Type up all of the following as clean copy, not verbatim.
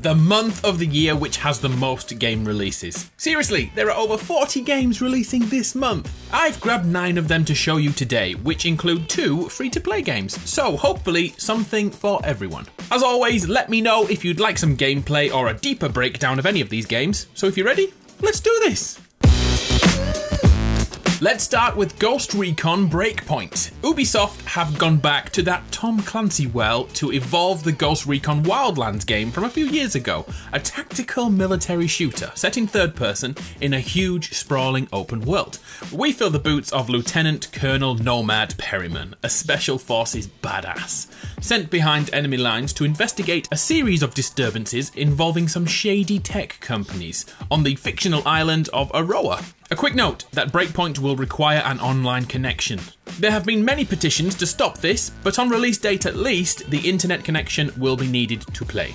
the month of the year which has the most game releases. Seriously, there are over 40 games releasing this month. I've grabbed 9 of them to show you today, which include 2 free-to-play games, so hopefully something for everyone. As always, let me know if you'd like some gameplay or a deeper breakdown of any of these games. So if you're ready, let's do this! Let's start with Ghost Recon Breakpoint. Ubisoft have gone back to that Tom Clancy well to evolve the Ghost Recon Wildlands game from a few years ago, a tactical military shooter set in third person in a huge sprawling open world. We fill the boots of Lieutenant Colonel Nomad Perryman, a special forces badass, sent behind enemy lines to investigate a series of disturbances involving some shady tech companies on the fictional island of Aroa. A quick note that Breakpoint will require an online connection. There have been many petitions to stop this, but on release date at least, the internet connection will be needed to play.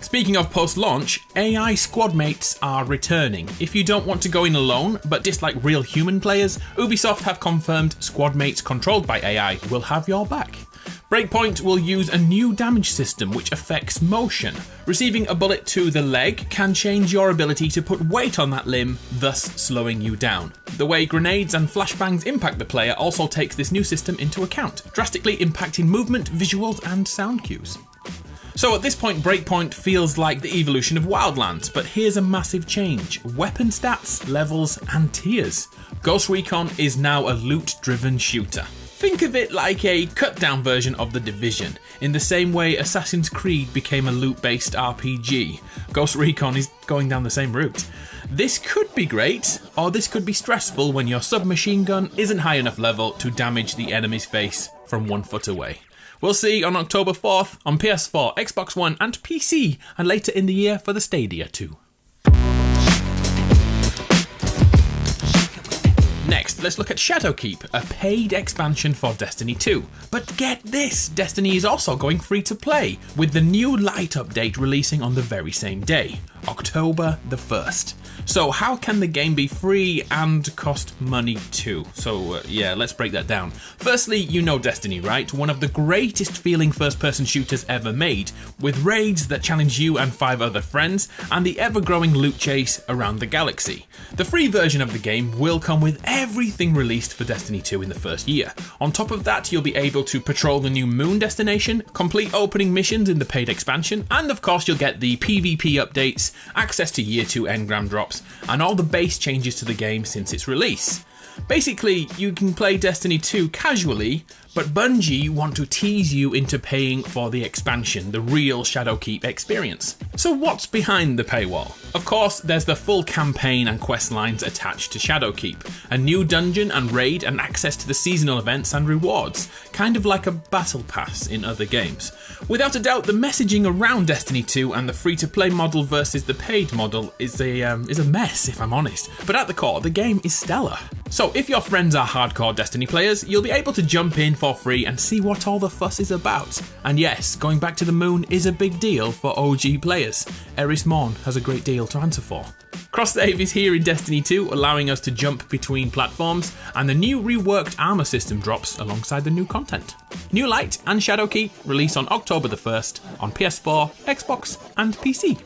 Speaking of post-launch, AI squad mates are returning. If you don't want to go in alone, but dislike real human players, Ubisoft have confirmed squad mates controlled by AI will have your back. Breakpoint will use a new damage system which affects motion. Receiving a bullet to the leg can change your ability to put weight on that limb, thus slowing you down. The way grenades and flashbangs impact the player also takes this new system into account, drastically impacting movement, visuals and sound cues. So at this point, Breakpoint feels like the evolution of Wildlands, but here's a massive change: weapon stats, levels and tiers. Ghost Recon is now a loot-driven shooter. Think of it like a cut-down version of The Division. In the same way Assassin's Creed became a loot-based RPG, Ghost Recon is going down the same route. This could be great, or this could be stressful when your submachine gun isn't high enough level to damage the enemy's face from 1 foot away. We'll see on October 4th on PS4, Xbox One and PC, and later in the year for the Stadia too. Next, let's look at Shadowkeep, a paid expansion for Destiny 2. But get this, Destiny is also going free to play, with the new light update releasing on the very same day, October the 1st. So how can the game be free and cost money too? So yeah, let's break that down. Firstly, you know Destiny, right? One of the greatest feeling first-person shooters ever made, with raids that challenge you and 5 other friends, and the ever-growing loot chase around the galaxy. The free version of the game will come with everything released for Destiny 2 in the first year. On top of that, you'll be able to patrol the new moon destination, complete opening missions in the paid expansion, and of course you'll get the PvP updates, access to Year 2 engram drops, and all the base changes to the game since its release. Basically, you can play Destiny 2 casually, but Bungie want to tease you into paying for the expansion, the real Shadowkeep experience. So what's behind the paywall? Of course, there's the full campaign and quest lines attached to Shadowkeep, a new dungeon and raid and access to the seasonal events and rewards, kind of like a battle pass in other games. Without a doubt, the messaging around Destiny 2 and the free-to-play model versus the paid model is a mess, if I'm honest. But at the core, the game is stellar. So if your friends are hardcore Destiny players, you'll be able to jump in for free and see what all the fuss is about. And yes, going back to the moon is a big deal for OG players. Eris Morn has a great deal to answer for. Cross-save is here in Destiny 2, allowing us to jump between platforms, and the new reworked armor system drops alongside the new content. New Light and Shadowkeep release on October the 1st on PS4, Xbox and PC.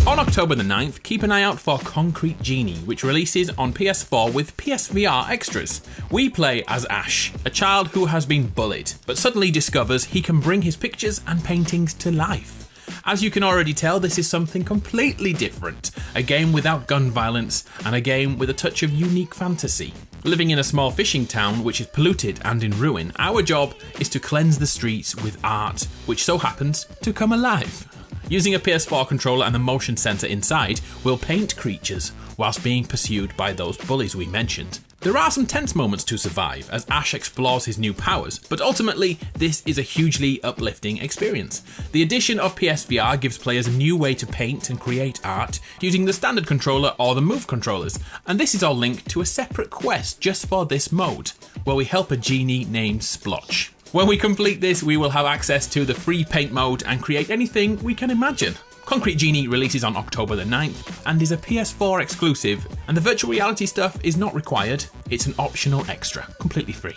On October the 9th, keep an eye out for Concrete Genie, which releases on PS4 with PSVR extras. We play as Ash, a child who has been bullied, but suddenly discovers he can bring his pictures and paintings to life. As you can already tell, this is something completely different, a game without gun violence, and a game with a touch of unique fantasy. Living in a small fishing town which is polluted and in ruin, our job is to cleanse the streets with art, which so happens to come alive. Using a PS4 controller and the motion sensor inside, we'll paint creatures whilst being pursued by those bullies we mentioned. There are some tense moments to survive as Ash explores his new powers, but ultimately this is a hugely uplifting experience. The addition of PSVR gives players a new way to paint and create art using the standard controller or the Move controllers, and this is all linked to a separate quest just for this mode, where we help a genie named Splotch. When we complete this, we will have access to the free paint mode and create anything we can imagine. Concrete Genie releases on October the 9th and is a PS4 exclusive, and the virtual reality stuff is not required, it's an optional extra, completely free.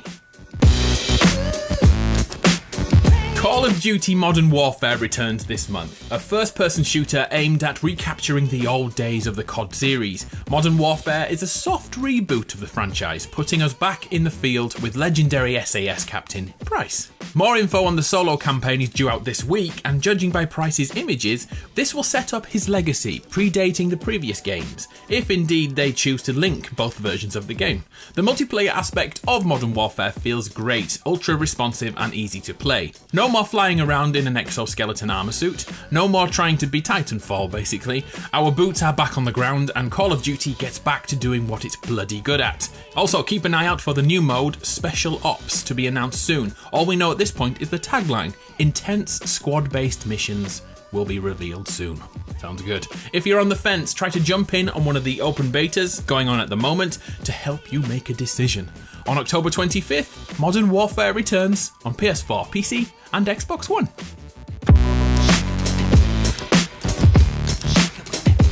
Call of Duty Modern Warfare returns this month, a first-person shooter aimed at recapturing the old days of the COD series. Modern Warfare is a soft reboot of the franchise, putting us back in the field with legendary SAS captain Price. More info on the solo campaign is due out this week, and judging by Price's images, this will set up his legacy, predating the previous games, if indeed they choose to link both versions of the game. The multiplayer aspect of Modern Warfare feels great, ultra responsive and easy to play. No more flying around in an exoskeleton armor suit, no more trying to be Titanfall basically. Our boots are back on the ground and Call of Duty gets back to doing what it's bloody good at. Also keep an eye out for the new mode, Special Ops, to be announced soon. All we know at this point is the tagline, intense squad-based missions will be revealed soon. Sounds good. If you're on the fence, try to jump in on one of the open betas going on at the moment to help you make a decision. On October 25th, Modern Warfare returns on PS4, PC and Xbox One.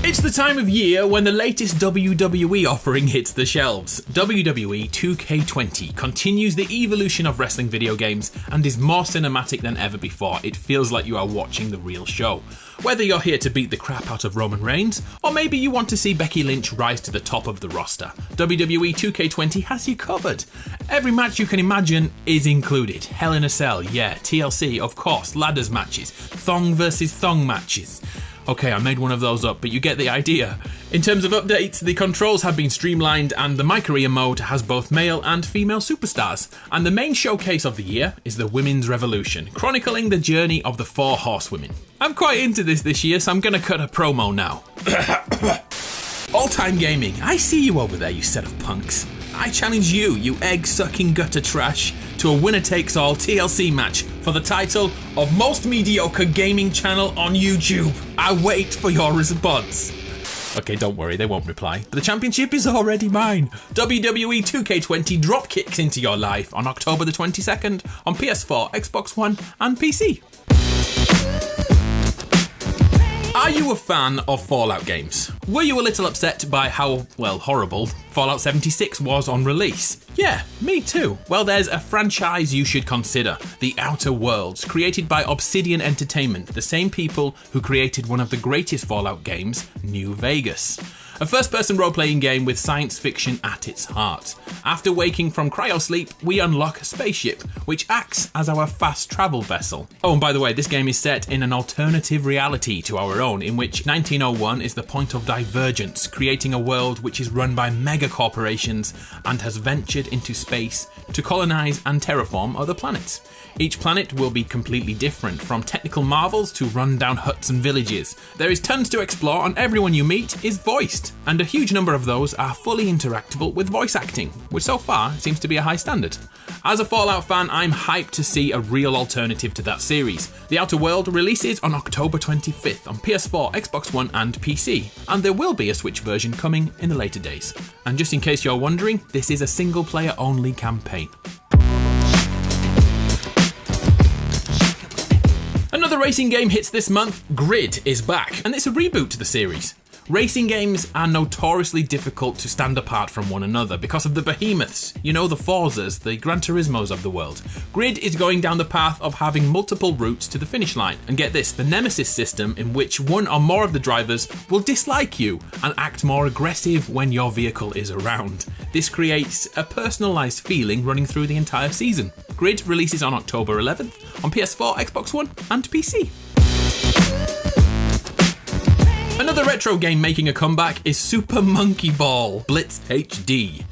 It's the time of year when the latest WWE offering hits the shelves. WWE 2K20 continues the evolution of wrestling video games and is more cinematic than ever before. It feels like you are watching the real show. Whether you're here to beat the crap out of Roman Reigns, or maybe you want to see Becky Lynch rise to the top of the roster, WWE 2K20 has you covered. Every match you can imagine is included. Hell in a Cell, yeah, TLC, of course, ladders matches, thong versus thong matches. Okay, I made one of those up, but you get the idea. In terms of updates, the controls have been streamlined and the My Career mode has both male and female superstars. And the main showcase of the year is the Women's Revolution, chronicling the journey of the 4 horsewomen. I'm quite into this year, so I'm gonna cut a promo now. All-time gaming, I see you over there, you set of punks. I challenge you, you egg-sucking gutter trash, to a winner-takes-all TLC match for the title of Most Mediocre Gaming Channel on YouTube. I wait for your response. Okay, don't worry, they won't reply. The championship is already mine. WWE 2K20 drop kicks into your life on October the 22nd on PS4, Xbox One and PC. Are you a fan of Fallout games? Were you a little upset by how, well, horrible Fallout 76 was on release? Yeah, me too. Well, there's a franchise you should consider, The Outer Worlds, created by Obsidian Entertainment, the same people who created one of the greatest Fallout games, New Vegas. A first-person role-playing game with science fiction at its heart. After waking from cryosleep, we unlock a spaceship, which acts as our fast travel vessel. Oh, and by the way, this game is set in an alternative reality to our own, in which 1901 is the point of divergence, creating a world which is run by mega corporations and has ventured into space to colonize and terraform other planets. Each planet will be completely different, from technical marvels to run-down huts and villages. There is tons to explore and everyone you meet is voiced, and a huge number of those are fully interactable with voice acting, which so far seems to be a high standard. As a Fallout fan, I'm hyped to see a real alternative to that series. The Outer World releases on October 25th on PS4, Xbox One and PC, and there will be a Switch version coming in the later days. And just in case you're wondering, this is a single-player only campaign. Another racing game hits this month. Grid is back, and it's a reboot to the series. Racing games are notoriously difficult to stand apart from one another because of the behemoths, you know, the Forzas, the Gran Turismos of the world. Grid is going down the path of having multiple routes to the finish line. And get this, the Nemesis system, in which one or more of the drivers will dislike you and act more aggressive when your vehicle is around. This creates a personalised feeling running through the entire season. Grid releases on October 11th on PS4, Xbox One and PC. Another retro game making a comeback is Super Monkey Ball Blitz HD.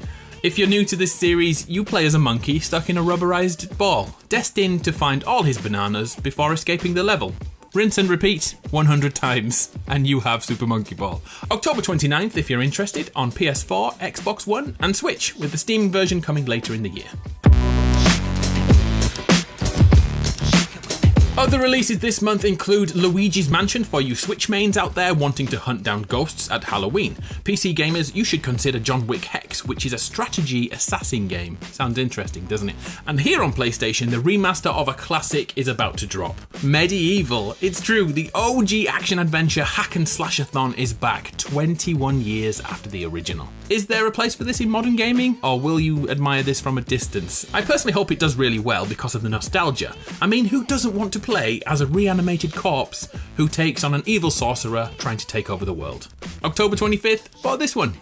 If you're new to this series, you play as a monkey stuck in a rubberized ball, destined to find all his bananas before escaping the level. Rinse and repeat 100 times, and you have Super Monkey Ball. October 29th if you're interested, on PS4, Xbox One and Switch, with the Steam version coming later in the year. Other releases this month include Luigi's Mansion for you Switch mains out there wanting to hunt down ghosts at Halloween. PC gamers, you should consider John Wick Hex, which is a strategy assassin game. Sounds interesting, doesn't it? And here on PlayStation, the remaster of a classic is about to drop. Medieval. It's true, the OG action-adventure hack and slash-a-thon is back 21 years after the original. Is there a place for this in modern gaming, or will you admire this from a distance? I personally hope it does really well because of the nostalgia. I mean, who doesn't want to play as a reanimated corpse who takes on an evil sorcerer trying to take over the world? October 25th for this one.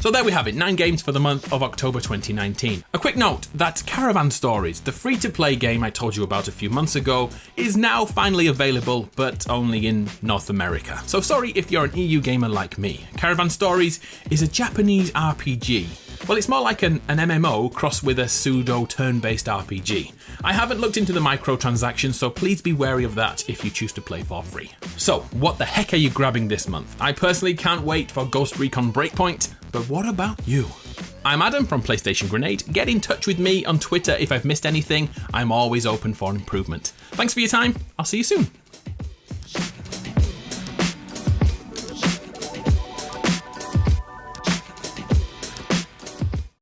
So there we have it, 9 games for the month of October 2019. A quick note that Caravan Stories, the free-to-play game I told you about a few months ago, is now finally available, but only in North America. So sorry if you're an EU gamer like me. Caravan Stories is a Japanese RPG. Well, it's more like an MMO crossed with a pseudo turn-based RPG. I haven't looked into the microtransactions, so please be wary of that if you choose to play for free. So, what the heck are you grabbing this month? I personally can't wait for Ghost Recon Breakpoint, but what about you? I'm Adam from PlayStation Grenade. Get in touch with me on Twitter if I've missed anything. I'm always open for improvement. Thanks for your time. I'll see you soon.